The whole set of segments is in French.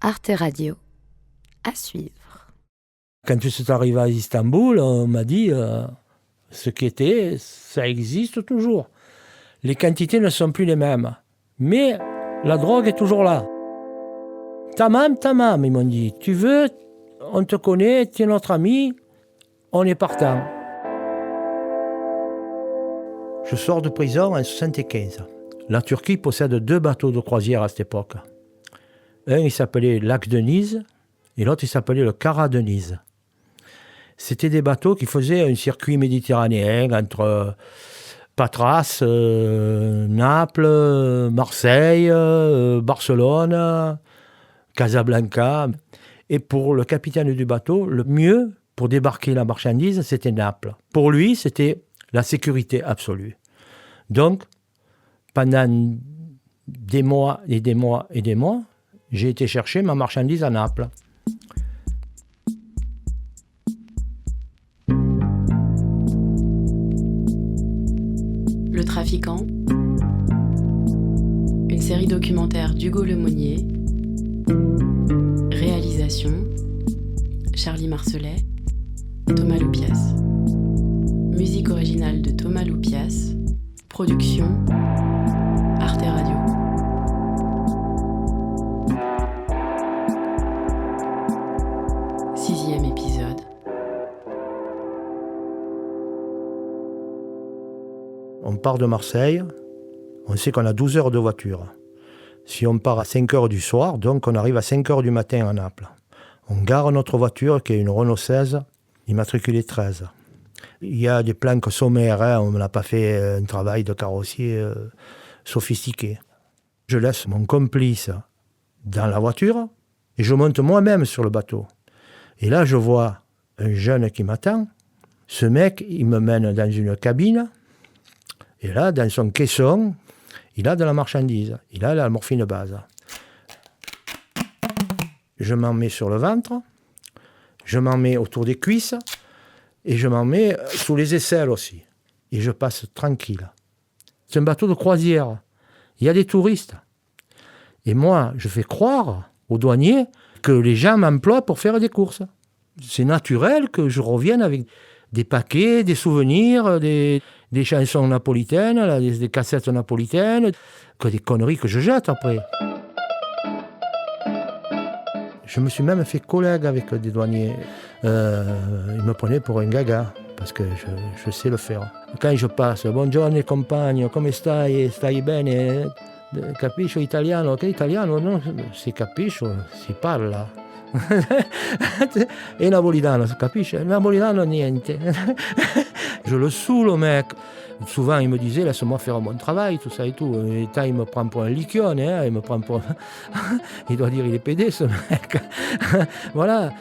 Arte Radio. À suivre. Quand je suis arrivé à Istanbul, on m'a dit ce qui était, ça existe toujours. Les quantités ne sont plus les mêmes. Mais la drogue est toujours là. Tamam, ils m'ont dit. Tu veux, on te connaît, tu es notre ami, on est partant. Je sors de prison en 1975. La Turquie possède 2 bateaux de croisière à cette époque. Un, il s'appelait Lac Denise, et l'autre, il s'appelait le Kara Denise. C'était des bateaux qui faisaient un circuit méditerranéen entre Patras, Naples, Marseille, Barcelone, Casablanca. Et pour le capitaine du bateau, le mieux pour débarquer la marchandise, c'était Naples. Pour lui, c'était la sécurité absolue. Donc, pendant des mois et des mois et des mois, j'ai été chercher ma marchandise à Naples. Le Trafiquant, une série documentaire d'Hugo Lemonnier, réalisation Charlie Marcelet, Thomas Loupias, musique originale de Thomas Loupias, production Arte Radio. Sixième épisode. On part de Marseille, on sait qu'on a 12 heures de voiture. Si on part à 5 heures du soir, donc on arrive à 5 heures du matin à Naples. On gare notre voiture qui est une Renault 16, immatriculée 13. Il y a des planques sommaires, hein, on n'a pas fait un travail de carrossier sophistiqué. Je laisse mon complice dans la voiture et je monte moi-même sur le bateau. Et là, je vois un jeune qui m'attend. Ce mec, il me mène dans une cabine. Et là, dans son caisson, il a de la marchandise. Il a la morphine base. Je m'en mets sur le ventre. Je m'en mets autour des cuisses. Et je m'en mets sous les aisselles aussi. Et je passe tranquille. C'est un bateau de croisière. Il y a des touristes. Et moi, je fais croire aux douaniers que les gens m'emploient pour faire des courses. C'est naturel que je revienne avec des paquets, des souvenirs, des chansons napolitaines, des cassettes napolitaines, que des conneries que je jette après. Je me suis même fait collègue avec des douaniers. Ils me prenaient pour un gaga, parce que je sais le faire. Quand je passe, buongiorno compagno, come stai? Stai bene? Capisco italiano? Che italiano? Non si capisce, si parla. Et napolitano, capisce? Napolitano, niente. Je le saoule, mec. Souvent, il me disait, laisse-moi faire mon travail, tout ça et tout. Et il me prend pour un liquione, hein, il me prend pour... il doit dire, il est pédé, ce mec. Voilà.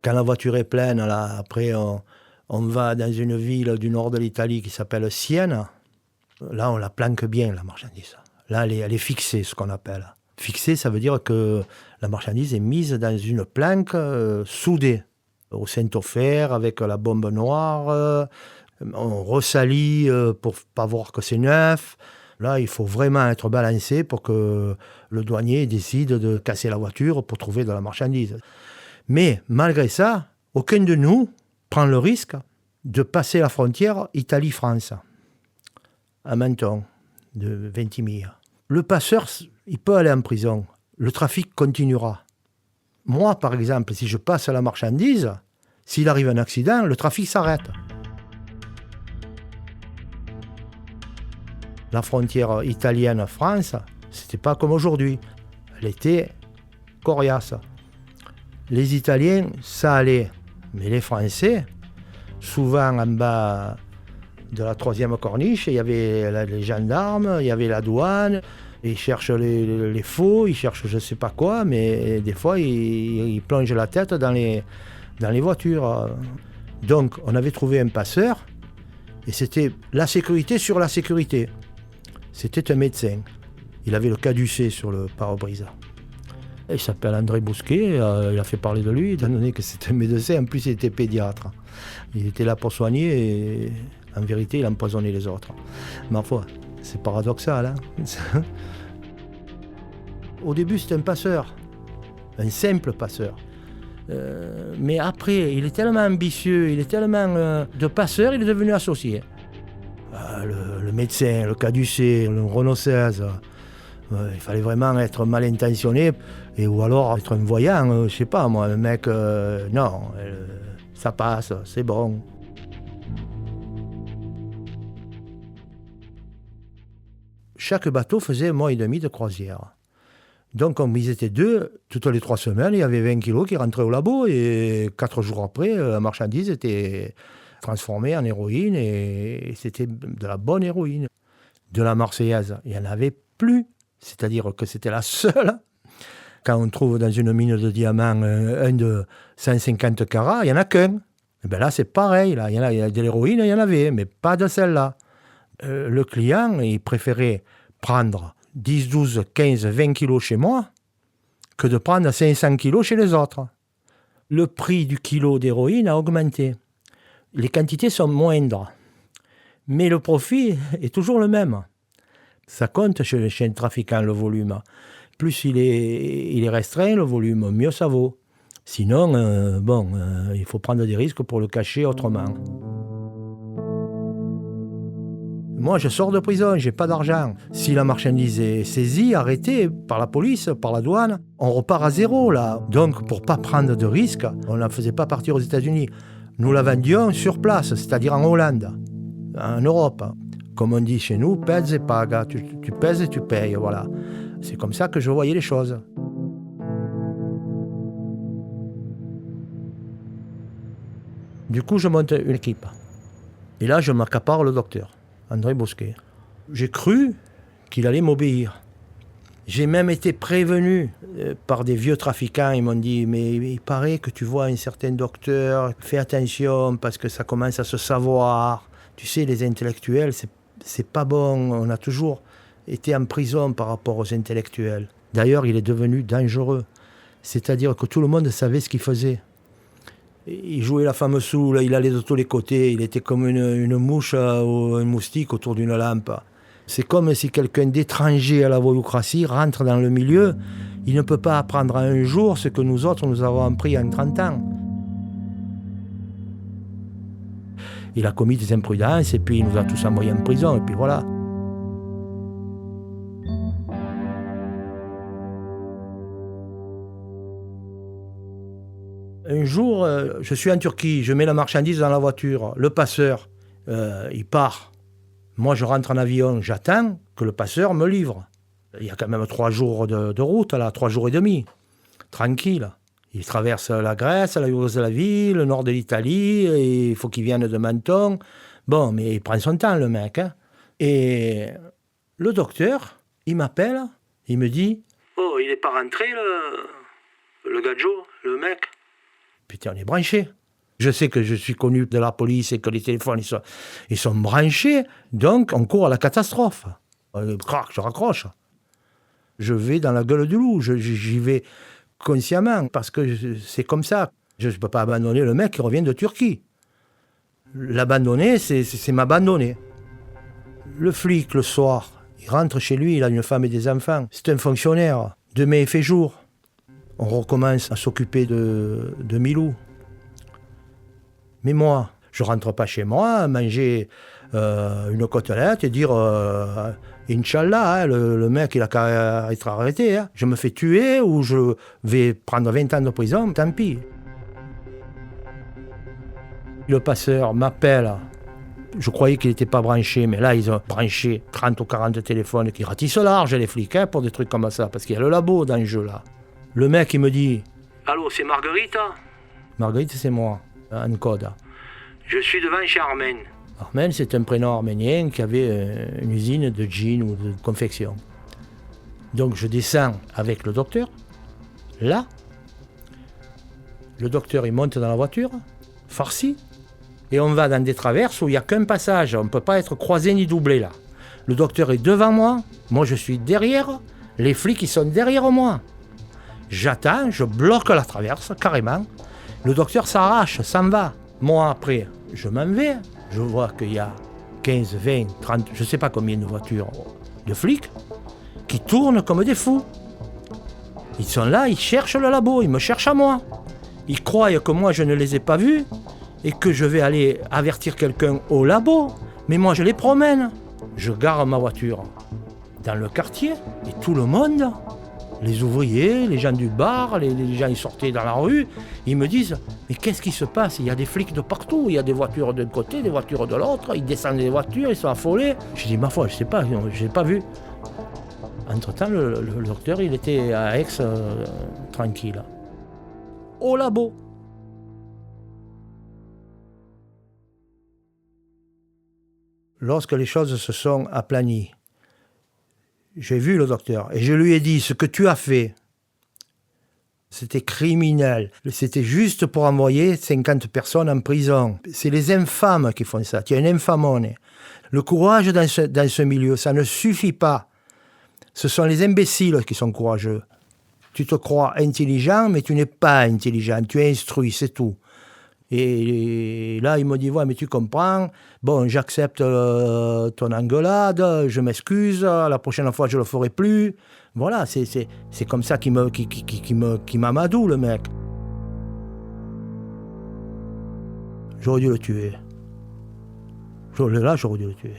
Quand la voiture est pleine, là, après, on va dans une ville du nord de l'Italie qui s'appelle Sienne. Là, on la planque bien, la marchandise. Là, elle est fixée, ce qu'on appelle. Fixée, ça veut dire que la marchandise est mise dans une planque soudée, au Saint-Ofer, avec la bombe noire. On ressalit pour ne pas voir que c'est neuf. Là, il faut vraiment être balancé pour que le douanier décide de casser la voiture pour trouver de la marchandise. Mais malgré ça, aucun de nous prend le risque de passer la frontière Italie-France, à Menton, de Ventimiglia. Le passeur, il peut aller en prison. Le trafic continuera. Moi, par exemple, si je passe la marchandise, s'il arrive un accident, le trafic s'arrête. La frontière italienne-France, c'était pas comme aujourd'hui. Elle était coriace. Les Italiens, ça allait. Mais les Français, souvent en bas de la 3e corniche, il y avait les gendarmes, il y avait la douane. Ils cherchent les faux, ils cherchent je ne sais pas quoi, mais des fois, ils plongent la tête dans les voitures. Donc, on avait trouvé un passeur, et c'était la sécurité sur la sécurité. C'était un médecin. Il avait le caducé sur le pare-brise. Il s'appelle André Bousquet, il a fait parler de lui, étant donné que c'était un médecin, en plus il était pédiatre. Il était là pour soigner, et en vérité, il empoisonnait les autres. Ma foi, c'est paradoxal, hein. Au début, c'était un passeur, un simple passeur. Mais après, il est tellement ambitieux, il est tellement de passeur, il est devenu associé. Le médecin, le caducé, le Renault 16, il fallait vraiment être mal intentionné, ou alors être un voyant, je sais pas moi, un mec, non, ça passe, c'est bon. Chaque bateau faisait 1 mois et demi de croisière. Donc, comme ils étaient 2, toutes les 3 semaines, il y avait 20 kilos qui rentraient au labo et 4 jours après, la marchandise était transformée en héroïne et c'était de la bonne héroïne. De la Marseillaise, il n'y en avait plus. C'est-à-dire que c'était la seule. Quand on trouve dans une mine de diamants un de 150 carats, il n'y en a qu'un. Et bien là, c'est pareil. Là. Il y a de l'héroïne, il y en avait, mais pas de celle-là. Le client, il préférait prendre 10, 12, 15, 20 kilos chez moi que de prendre 500 kilos chez les autres. Le prix du kilo d'héroïne a augmenté. Les quantités sont moindres, mais le profit est toujours le même. Ça compte chez un trafiquant, le volume. Plus il est restreint, le volume, mieux ça vaut. Sinon, il faut prendre des risques pour le cacher autrement. Moi, je sors de prison, j'ai pas d'argent. Si la marchandise est saisie, arrêtée par la police, par la douane, on repart à zéro, là. Donc, pour pas prendre de risques, on ne la faisait pas partir aux États-Unis. Nous la vendions sur place, c'est-à-dire en Hollande, en Europe. Comme on dit chez nous, pèse et paga. Tu pèses et tu payes, voilà. C'est comme ça que je voyais les choses. Du coup, je monte une équipe. Et là, je m'accapare le docteur, André Bosquet. J'ai cru qu'il allait m'obéir. J'ai même été prévenu par des vieux trafiquants. Ils m'ont dit, mais il paraît que tu vois un certain docteur, fais attention parce que ça commence à se savoir. Tu sais, les intellectuels, c'est pas bon. On a toujours été en prison par rapport aux intellectuels. D'ailleurs, il est devenu dangereux. C'est-à-dire que tout le monde savait ce qu'il faisait. Il jouait la femme saoule, il allait de tous les côtés. Il était comme une mouche ou un moustique autour d'une lampe. C'est comme si quelqu'un d'étranger à la voyoucratie rentre dans le milieu. Il ne peut pas apprendre en un jour ce que nous autres, nous avons appris en 30 ans. Il a commis des imprudences et puis il nous a tous envoyés en prison et puis voilà. Un jour, je suis en Turquie, je mets la marchandise dans la voiture. Le passeur, il part. Moi, je rentre en avion, j'attends que le passeur me livre. Il y a quand même 3 jours de route, là, 3 jours et demi. Tranquille. Il traverse la Grèce, la Yougoslavie, le nord de l'Italie, et il faut qu'il vienne de Menton. Bon, mais il prend son temps, le mec. Hein. Et le docteur, il m'appelle, il me dit « Oh, il n'est pas rentré, le gadjo, le mec ?» Putain, on est branché. Je sais que je suis connu de la police et que les téléphones, ils sont branchés, donc on court à la catastrophe. Crac, je raccroche. Je vais dans la gueule du loup, j'y vais consciemment, parce que c'est comme ça. Je ne peux pas abandonner le mec qui revient de Turquie. L'abandonner, c'est m'abandonner. Le flic, le soir, il rentre chez lui, il a une femme et des enfants. C'est un fonctionnaire. Demain, il fait jour. On recommence à s'occuper de Milou. Mais moi, je ne rentre pas chez moi, manger une côtelette et dire Inch'Allah, hein, le mec, il a qu'à être arrêté. Hein. Je me fais tuer ou je vais prendre 20 ans de prison, tant pis. Le passeur m'appelle. Je croyais qu'il n'était pas branché, mais là, ils ont branché 30 ou 40 téléphones qui ratissent large, les flics, hein, pour des trucs comme ça, parce qu'il y a le labo dans le jeu, là. Le mec, il me dit « Allô, c'est Marguerite ?» Marguerite, c'est moi, en code. Je suis devant chez Armen. Armen, c'est un prénom arménien qui avait une usine de jeans ou de confection. Donc, je descends avec le docteur, là. Le docteur, il monte dans la voiture, farci, et on va dans des traverses où il n'y a qu'un passage. On ne peut pas être croisé ni doublé, là. Le docteur est devant moi je suis derrière, les flics, ils sont derrière moi. J'attends, je bloque la traverse, carrément. Le docteur s'arrache, s'en va. Moi, après, je m'en vais. Je vois qu'il y a 15, 20, 30, je ne sais pas combien de voitures de flics qui tournent comme des fous. Ils sont là, ils cherchent le labo, ils me cherchent à moi. Ils croient que moi je ne les ai pas vus et que je vais aller avertir quelqu'un au labo. Mais moi je les promène. Je gare ma voiture dans le quartier et tout le monde, les ouvriers, les gens du bar, les gens qui sortaient dans la rue, ils me disent « Mais qu'est-ce qui se passe ? Il y a des flics de partout, il y a des voitures d'un côté, des voitures de l'autre, ils descendent des voitures, ils sont affolés. » Je dis « Ma foi, je ne sais pas, je n'ai pas vu. » Entre-temps, le docteur, il était à Aix, tranquille. Au labo. Lorsque les choses se sont aplanies, j'ai vu le docteur et je lui ai dit, ce que tu as fait, c'était criminel. C'était juste pour envoyer 50 personnes en prison. C'est les infâmes qui font ça. Tu es un infamone. Le courage dans ce milieu, ça ne suffit pas. Ce sont les imbéciles qui sont courageux. Tu te crois intelligent, mais tu n'es pas intelligent. Tu es instruit, c'est tout. Et là, il me dit, ouais, mais tu comprends, bon, j'accepte ton engueulade, je m'excuse, la prochaine fois, je ne le ferai plus. Voilà, c'est comme ça qu'il m'amadoue, le mec. J'aurais dû le tuer. Là, j'aurais dû le tuer.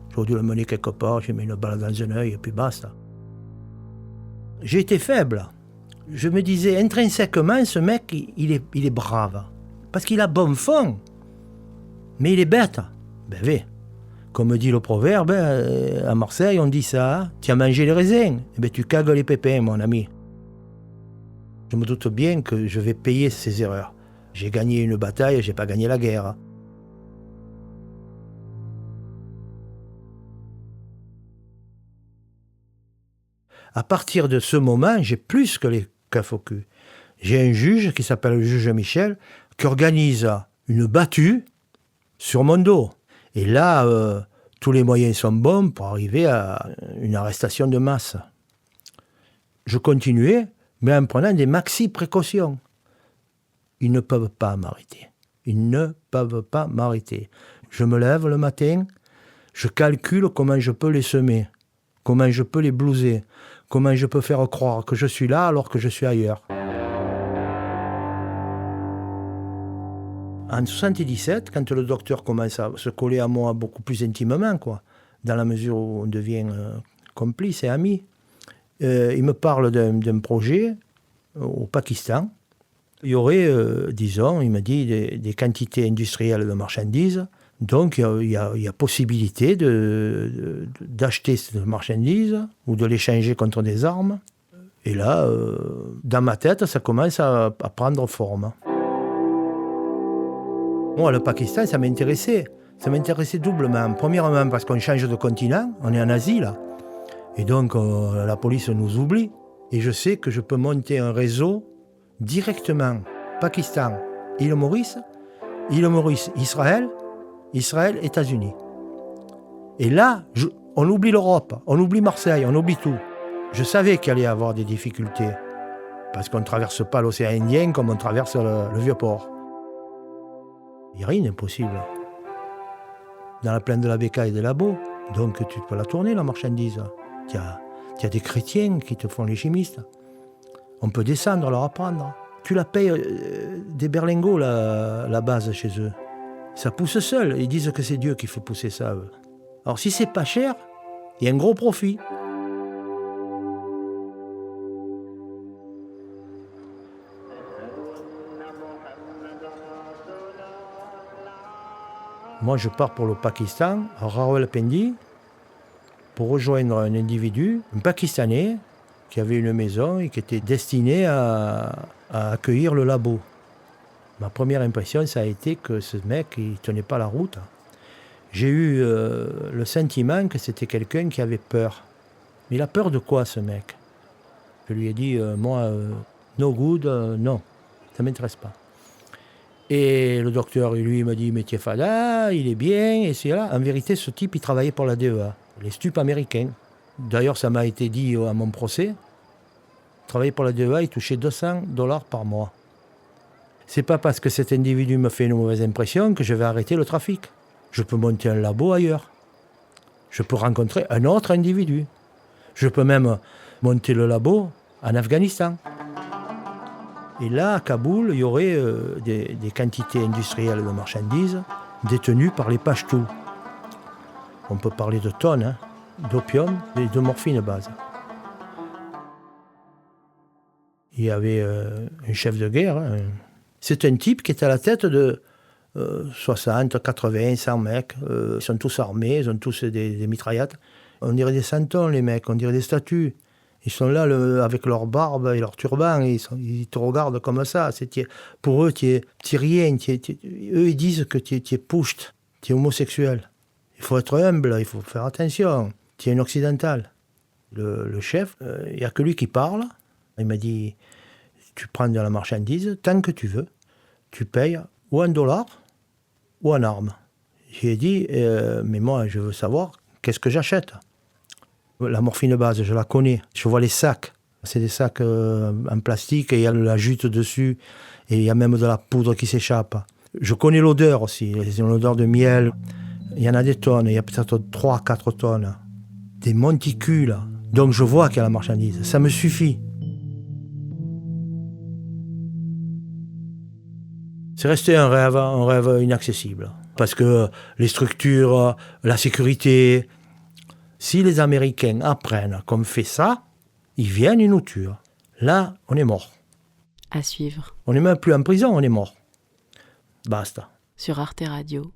J'aurais dû le mener quelque part, j'ai mis une balle dans un œil et puis basta. J'ai été faible. Je me disais, intrinsèquement, ce mec, il est brave. Parce qu'il a bon fond. Mais il est bête. Ben oui. Comme dit le proverbe, à Marseille, on dit ça. Tu as mangé les raisins. Eh ben, tu cagues les pépins, mon ami. Je me doute bien que je vais payer ces erreurs. J'ai gagné une bataille, j'ai pas gagné la guerre. À partir de ce moment, j'ai plus que les keufs au cul. J'ai un juge qui s'appelle le juge Michel, qui organise une battue sur mon dos. Et là, tous les moyens sont bons pour arriver à une arrestation de masse. Je continuais, mais en prenant des maxi précautions. Ils ne peuvent pas m'arrêter. Ils ne peuvent pas m'arrêter. Je me lève le matin, je calcule comment je peux les semer, comment je peux les blouser, comment je peux faire croire que je suis là alors que je suis ailleurs. En 1977, quand le docteur commence à se coller à moi beaucoup plus intimement, quoi, dans la mesure où on devient complice et ami, il me parle d'un projet au Pakistan. Il y aurait, disons, il m'a dit, des quantités industrielles de marchandises. Donc, il y a possibilité d'acheter ces marchandises ou de l'échanger contre des armes. Et là, dans ma tête, ça commence à prendre forme. Moi, le Pakistan, ça m'intéressait. Ça m'intéressait doublement. Premièrement, parce qu'on change de continent, on est en Asie, là. Et donc, la police nous oublie. Et je sais que je peux monter un réseau directement. Pakistan, île Maurice, Israël, États-Unis. Et là, on oublie l'Europe, on oublie Marseille, on oublie tout. Je savais qu'il allait y avoir des difficultés. Parce qu'on ne traverse pas l'océan Indien comme on traverse le Vieux-Port. Il n'y a rien d'impossible. Dans la plaine de la Bécaye et des labos, donc tu peux la tourner, la marchandise. Il y a des chrétiens qui te font les chimistes. On peut descendre, leur apprendre. Tu la payes des berlingots, la base, chez eux. Ça pousse seul. Ils disent que c'est Dieu qui fait pousser ça. Alors si c'est pas cher, il y a un gros profit. Moi, je pars pour le Pakistan, à Rawalpindi, pour rejoindre un individu, un Pakistanais, qui avait une maison et qui était destiné à accueillir le labo. Ma première impression, ça a été que ce mec, il ne tenait pas la route. J'ai eu le sentiment que c'était quelqu'un qui avait peur. Mais il a peur de quoi, ce mec ? Je lui ai dit, moi, no good, non, ça ne m'intéresse pas. Et le docteur, lui, m'a dit, mais tu es fada, il est bien, et c'est là. En vérité, ce type, il travaillait pour la DEA, les stupes américains. D'ailleurs, ça m'a été dit à mon procès. Il travaillait pour la DEA, il touchait $200 par mois. C'est pas parce que cet individu me fait une mauvaise impression que je vais arrêter le trafic. Je peux monter un labo ailleurs. Je peux rencontrer un autre individu. Je peux même monter le labo en Afghanistan. Et là, à Kaboul, il y aurait des quantités industrielles de marchandises détenues par les Pashtuns. On peut parler de tonnes d'opium et de morphine base. Il y avait un chef de guerre. C'est un type qui est à la tête de 60, 80, 100 mecs. Ils sont tous armés, ils ont tous des mitraillettes. On dirait des santons, les mecs, on dirait des statues. Ils sont là avec leur barbe et leur turban, et ils te regardent comme ça. Pour eux, tu es rien. Eux, ils disent que tu es pushed, tu es homosexuel. Il faut être humble, il faut faire attention. Tu es un occidental. Le chef, il n'y a que lui qui parle. Il m'a dit, tu prends de la marchandise tant que tu veux. Tu payes ou en dollars ou en armes. J'ai dit, mais moi, je veux savoir qu'est-ce que j'achète. La morphine base, je la connais. Je vois les sacs. C'est des sacs en plastique et il y a la jute dessus. Et il y a même de la poudre qui s'échappe. Je connais l'odeur aussi. C'est une odeur de miel. Il y en a des tonnes. Il y a peut-être 3-4 tonnes. Des monticules. Donc je vois qu'il y a la marchandise. Ça me suffit. C'est resté un rêve inaccessible. Parce que les structures, la sécurité... Si les Américains apprennent qu'on fait ça, ils viennent, ils nous tuent. Là, on est mort. À suivre. On n'est même plus en prison, on est mort. Basta. Sur Arte Radio.